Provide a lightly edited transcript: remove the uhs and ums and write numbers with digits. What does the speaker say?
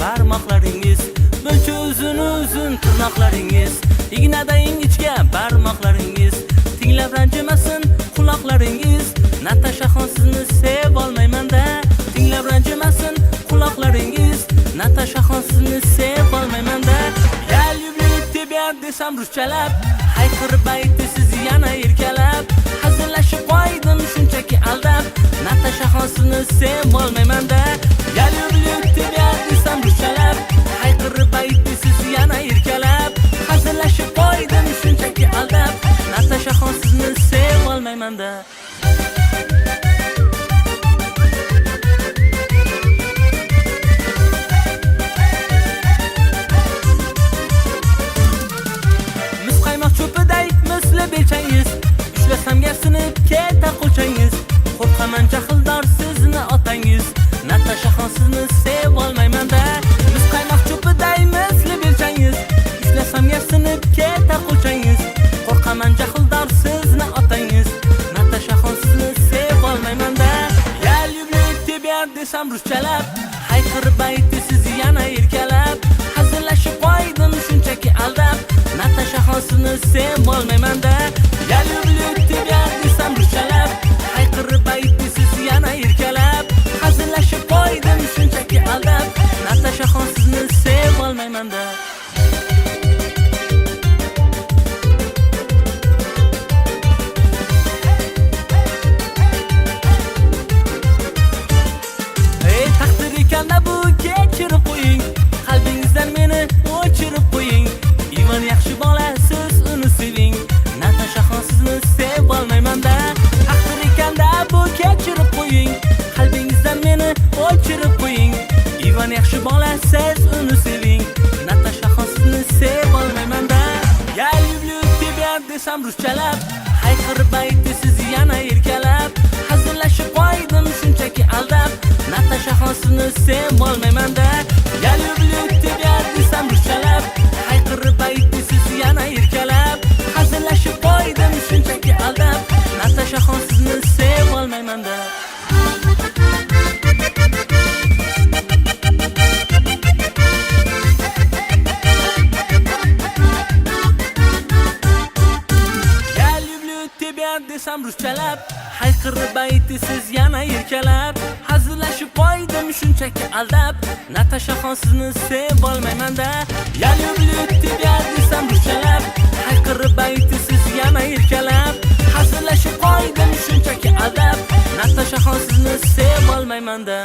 barmoqlaringiz buncha uzun tirnoqlaringiz, ignaday ingichka barmoqlaringiz, tinglab ranjimasin quloqlaringiz. Natashaxon sizni sev olmayman-da, tinglab ranjimasin quloqlaringiz. Natashaxon sizni sev olmayman-da. Ya люблю тебя desam ruschalab, hayqirib aytdi siz yana erkalab. Hazillashib qo'ydim shunchaki aldab, Natashaxon sizni sev olmayman-da. Ya люблю тебя desam ruschalab, hayqirib aytdi siz yana erkalab. Hazillashib qo'ydim shunchaki aldab, Natashaxon sizni sev olmayman-da. Belchangiz, ushlasam garsinib keta qo'changiz. Qo'rqaman jahldor sizni otangiz, Natashaxon sizni sev olmayman-da. Biz qaymoq cho'piday misli belchangiz, ushlasam garsinib keta qo'changiz. Qo'rqaman jahldor sizni otangiz, Natashaxon sizni sev olmayman-da. Ya люблю тебя desam ruschalab, hayqirib aytdi siz yana erkalab. Hazillashib qo'ydim shunchaki aldab, Natashaxon sizni sev olmayman-da. Ya люблю тебя desam ruschalab, hayqirib aytdi siz yana erkalab. Hazillashib qo'ydim shunchaki aldab, Natashaxon sizni sev olmayman-da. Ey taqdir ekanda bu kechirib qo'ying, qalbingizdan meni o'chirib qo'ying. Ivan yaxshi bola, siz uni seving, Natashaxon sizni sev olmayman-da. Taqdir ekanda bu kechirib qo'ying, qalbingizdan meni o'chirib qo'ying. Ivan yaxshi bola, siz uni seving, Natashaxon sizni sev olmayman-da. Ya люблю тебя desam ruschalab, hayqirib aytdi siz yana erkalab. Hazillashib qo'ydim shunchaki aldab, Natashaxon sizni sev olmayman-da. Ya люблю тебя desam ruschalab, hayqirib aytdi siz yana erkalab. Hazillashib qo'ydim shunchaki aldab, Natashaxon sizni sev olmayman-da. Ya люблю тебя desam ruschalab, hayqirib aytdi siz yana erkalab. Hazillashib qo'ydim shunchaki aldab, Natashaxon sizni sev olmayman-da. Ya люблю тебя desam ruschalab, hayqirib aytdi siz yana erkalab. Hazillashib qo'ydim shunchaki aldab, Natashaxon sizni sev olmayman-da.